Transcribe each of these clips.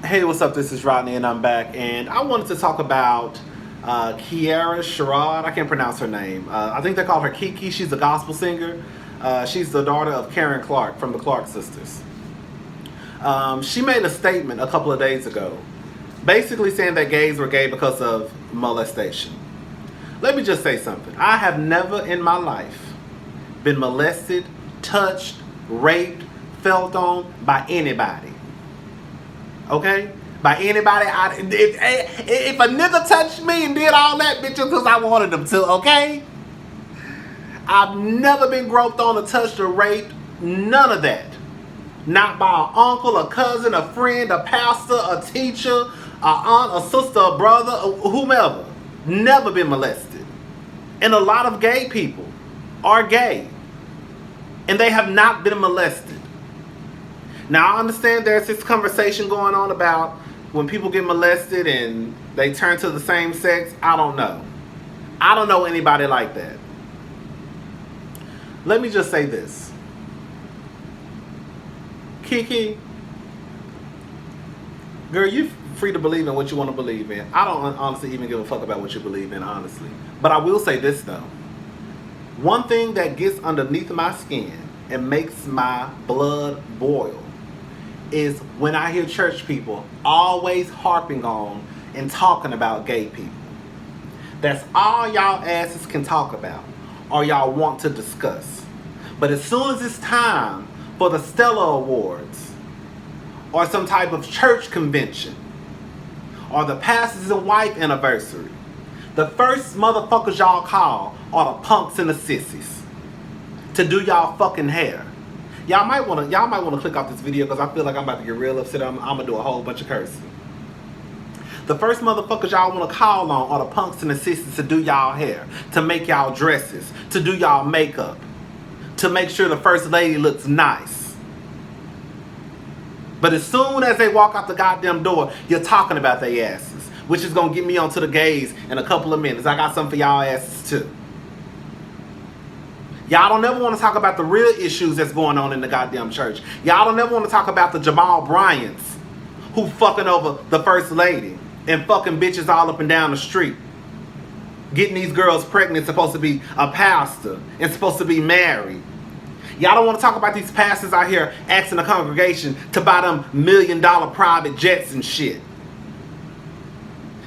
Hey, what's up? This is Rodney, and I'm back. And I wanted to talk about Kierra Sheard. I can't pronounce her name. I think they call her Kiki. She's a gospel singer. She's the daughter of Karen Clark from the Clark sisters. She made a statement a couple of days ago, basically saying that gays were gay because of molestation. Let me just say something. I have never in my life been molested, touched, raped, felt on by anybody. Okay? By anybody. If a nigga touched me and did all that, bitch, because I wanted them to, okay? I've never been groped on or touched or raped. None of that. Not by an uncle, a cousin, a friend, a pastor, a teacher, a aunt, a sister, a brother, whomever. Never been molested. And a lot of gay people are gay. And they have not been molested. Now, I understand there's this conversation going on about when people get molested and they turn to the same sex. I don't know. I don't know anybody like that. Let me just say this. Kiki, girl, you're free to believe in what you want to believe in. I don't honestly even give a fuck about what you believe in, honestly. But I will say this, though. One thing that gets underneath my skin and makes my blood boil is when I hear church people always harping on and talking about gay people. That's all y'all asses can talk about or y'all want to discuss. But as soon as it's time for the Stella Awards or some type of church convention or the pastors and wife anniversary, the first motherfuckers y'all call are the punks and the sissies to do y'all fucking hair. Y'all might wanna click off this video because I feel like I'm about to get real upset. I'm gonna do a whole bunch of cursing. The first motherfuckers y'all wanna call on are the punks and the sissies to do y'all hair, to make y'all dresses, to do y'all makeup, to make sure the first lady looks nice. But as soon as they walk out the goddamn door, you're talking about their asses, which is gonna get me onto the gays in a couple of minutes. I got something for y'all asses too. Y'all don't ever want to talk about the real issues that's going on in the goddamn church. Y'all don't ever want to talk about the Jamal Bryants who fucking over the first lady and fucking bitches all up and down the street. Getting these girls pregnant, supposed to be a pastor and supposed to be married. Y'all don't want to talk about these pastors out here asking the congregation to buy them $1 million private jets and shit.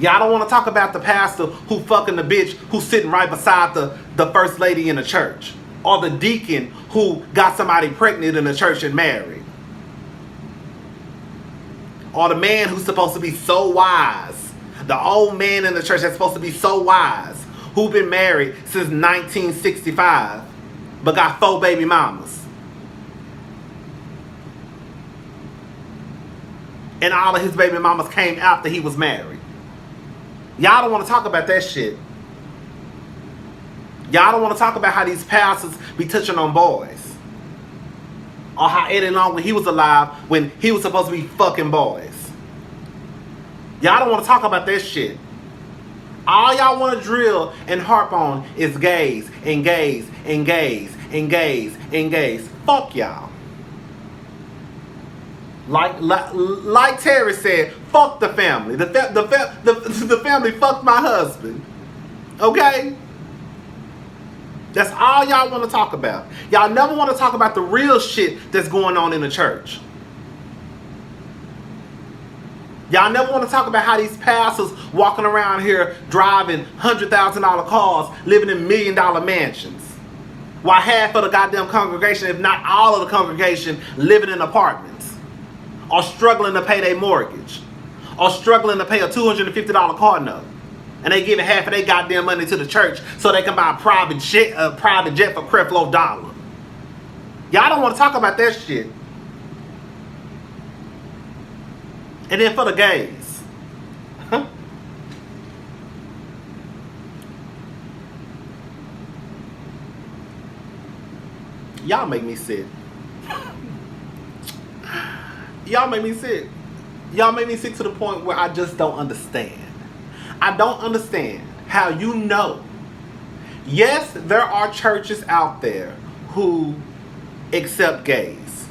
Y'all don't want to talk about the pastor who fucking the bitch who's sitting right beside the first lady in the church. Or the deacon who got somebody pregnant in the church and married. Or the man who's supposed to be so wise. The old man in the church that's supposed to be so wise. Who been married since 1965 but got 4 baby mamas. And all of his baby mamas came after he was married. Y'all don't want to talk about that shit. Y'all don't want to talk about how these pastors be touching on boys. Or how Eddie Long, when he was alive, when he was supposed to be fucking boys. Y'all don't want to talk about that shit. All y'all want to drill and harp on is gays and gays and gays and gays and gays. Fuck y'all. Like Terry said, fuck the family. The family fucked my husband. Okay? That's all y'all want to talk about. Y'all never want to talk about the real shit that's going on in the church. Y'all never want to talk about how these pastors walking around here driving $100,000 cars, living in $1 million mansions. While half of the goddamn congregation, if not all of the congregation, living in apartments. Or struggling to pay their mortgage. Or struggling to pay a $250 car note. And they giving half of their goddamn money to the church so they can buy a private jet for Creflo Dollar. Y'all don't want to talk about that shit. And then for the gays. Y'all make me sick. Y'all make me sick. Y'all make me sick to the point where I just don't understand. I don't understand how you know. Yes, there are churches out there who accept gays.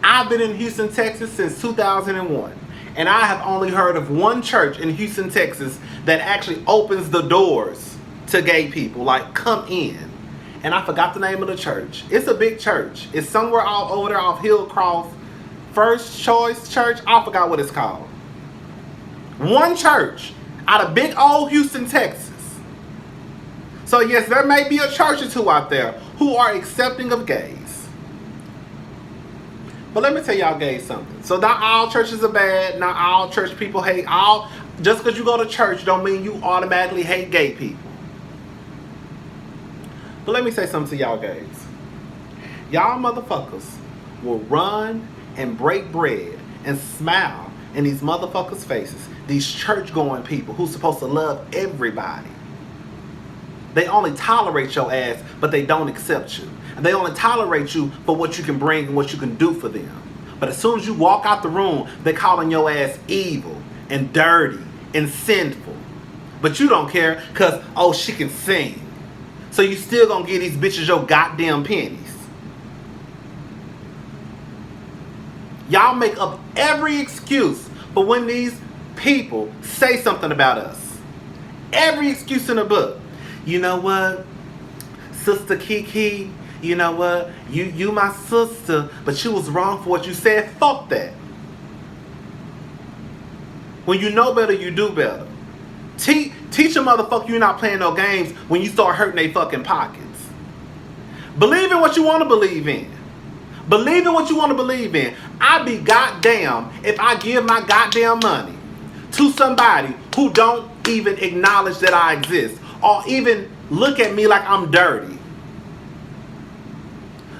I've been in Houston, Texas since 2001. And I have only heard of one church in Houston, Texas that actually opens the doors to gay people. Like, come in. And I forgot the name of the church. It's a big church. It's somewhere all over there off Hillcroft. First Choice Church. I forgot what it's called. One church out of big old Houston, Texas. So yes, there may be a church or two out there who are accepting of gays. But let me tell y'all gays something. So not all churches are bad. Not all church people hate. Just because you go to church don't mean you automatically hate gay people. But let me say something to y'all gays. Y'all motherfuckers will run and break bread and smile in these motherfuckers' faces. These church-going people who's supposed to love everybody. They only tolerate your ass, but they don't accept you. And they only tolerate you for what you can bring and what you can do for them. But as soon as you walk out the room, they're calling your ass evil and dirty and sinful. But you don't care because, oh, she can sing. So you still gonna give these bitches your goddamn pennies. Y'all make up every excuse for when these people say something about us. Every excuse in the book. You know what? Sister Kiki, you know what? You my sister, but you was wrong for what you said. Fuck that. When you know better, you do better. Teach a motherfucker you're not playing no games when you start hurting their fucking pockets. Believe in what you want to believe in. Believe in what you want to believe in. I'd be goddamn if I give my goddamn money to somebody who don't even acknowledge that I exist or even look at me like I'm dirty.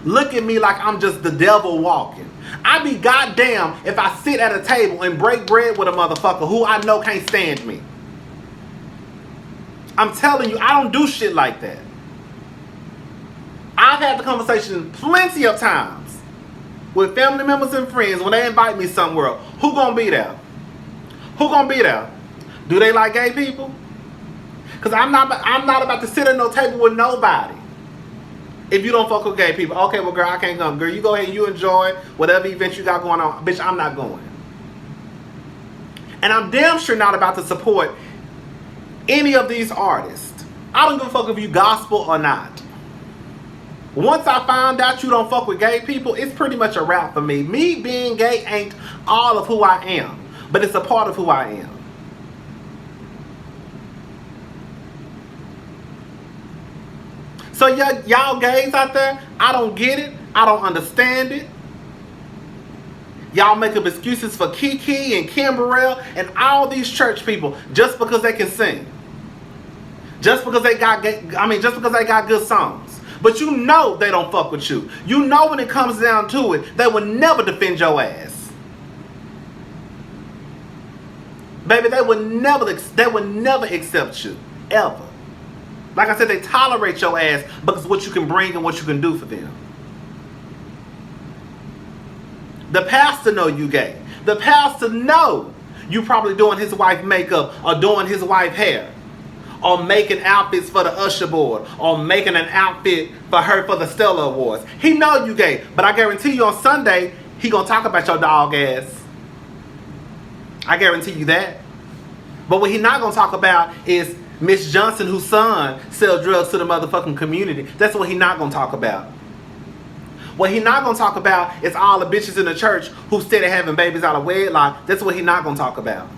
Look at me like I'm just the devil walking. I'd be goddamn if I sit at a table and break bread with a motherfucker who I know can't stand me. I'm telling you, I don't do shit like that. I've had the conversation plenty of times with family members and friends when they invite me somewhere. Who gonna be there? Who gonna be there? Do they like gay people? Because I'm not about to sit at no table with nobody if you don't fuck with gay people. Okay, well, girl, I can't come. Girl, you go ahead and you enjoy whatever event you got going on. Bitch, I'm not going. And I'm damn sure not about to support any of these artists. I don't give a fuck if you gospel or not. Once I find out you don't fuck with gay people, it's pretty much a wrap for me. Me being gay ain't all of who I am, but it's a part of who I am. So y'all gays out there, I don't get it. I don't understand it. Y'all make up excuses for Kiki and Kimberell and all these church people just because they can sing. Just because they got good songs. But you know they don't fuck with you. You know when it comes down to it, they will never defend your ass. Baby, they would never accept you. Ever. Like I said, they tolerate your ass because of what you can bring and what you can do for them. The pastor know you gay. The pastor know you probably doing his wife makeup or doing his wife hair. Or making outfits for the usher board. Or making an outfit for her for the Stella Awards. He know you gay. But I guarantee you on Sunday, he gonna talk about your dog ass. I guarantee you that. But what he not gonna talk about is Miss Johnson, whose son sell drugs to the motherfucking community. That's what he not gonna talk about. What he not gonna talk about is all the bitches in the church who steady having babies out of wedlock. That's what he not gonna talk about.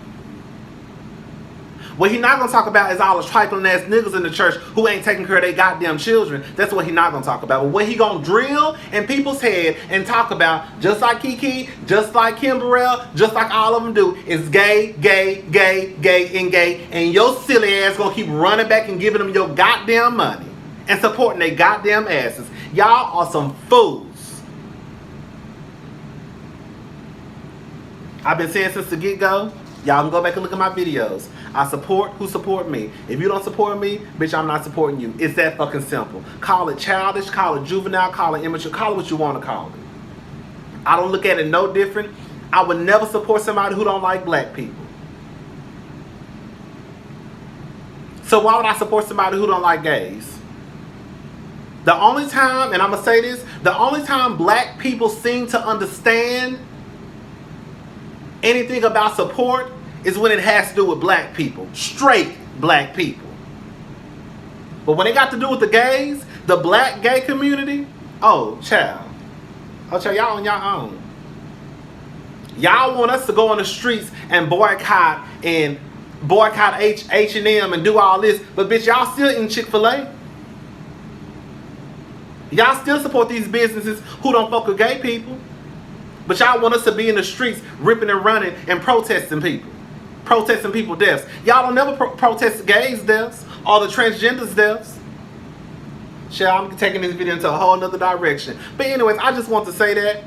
What he not gonna talk about is all the trifling ass niggas in the church who ain't taking care of their goddamn children. That's what he not gonna talk about. But what he gonna drill in people's head and talk about, just like Kiki, just like Kimberell, just like all of them do, is gay, gay, gay, gay, and gay. And your silly ass gonna keep running back and giving them your goddamn money and supporting their goddamn asses. Y'all are some fools. I've been saying since the get-go, y'all can go back and look at my videos. I support who support me. If you don't support me, bitch, I'm not supporting you. It's that fucking simple. Call it childish, call it juvenile, call it immature, call it what you want to call it. I don't look at it no different. I would never support somebody who don't like black people. So why would I support somebody who don't like gays? The only time, and I'm going to say this, the only time black people seem to understand anything about support is when it has to do with black people. Straight black people. But when it got to do with the gays, the black gay community, oh, child. Oh, child, y'all on your own. Y'all want us to go on the streets and boycott H&M and do all this, but bitch, y'all still eating Chick-fil-A. Y'all still support these businesses who don't fuck with gay people. But y'all want us to be in the streets ripping and running and protesting people. Protesting people's deaths. Y'all don't never protest gays' deaths or the transgenders' deaths. Shit, I'm taking this video into a whole nother direction. But anyways, I just want to say that.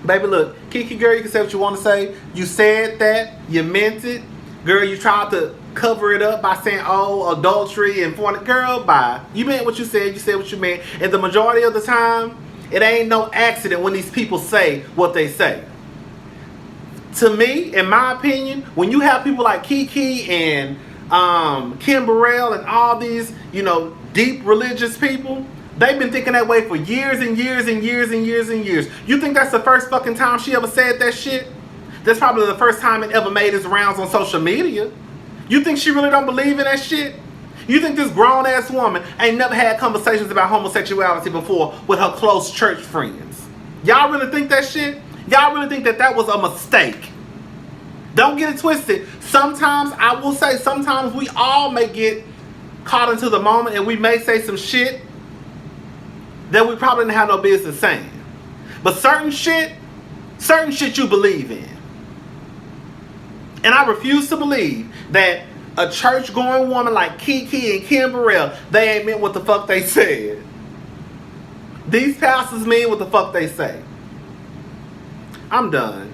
Baby, look, Kiki, girl, you can say what you want to say. You said that. You meant it. Girl, you tried to cover it up by saying, oh, adultery and fornication. Girl, bye. You meant what you said. You said what you meant. And the majority of the time, it ain't no accident when these people say what they say. To me, in my opinion, when you have people like Kiki and Kim Burrell and all these, you know, deep religious people, they've been thinking that way for years and years and years and years and years. You think that's the first fucking time she ever said that shit? That's probably the first time it ever made its rounds on social media. You think she really don't believe in that shit? You think this grown-ass woman ain't never had conversations about homosexuality before with her close church friends? Y'all really think that shit? Y'all really think that that was a mistake? Don't get it twisted. Sometimes, I will say, sometimes we all may get caught into the moment and we may say some shit that we probably didn't have no business saying. But certain shit you believe in. And I refuse to believe that a church-going woman like Kiki and Kim Burrell, they ain't meant what the fuck they said. These pastors mean what the fuck they say. I'm done.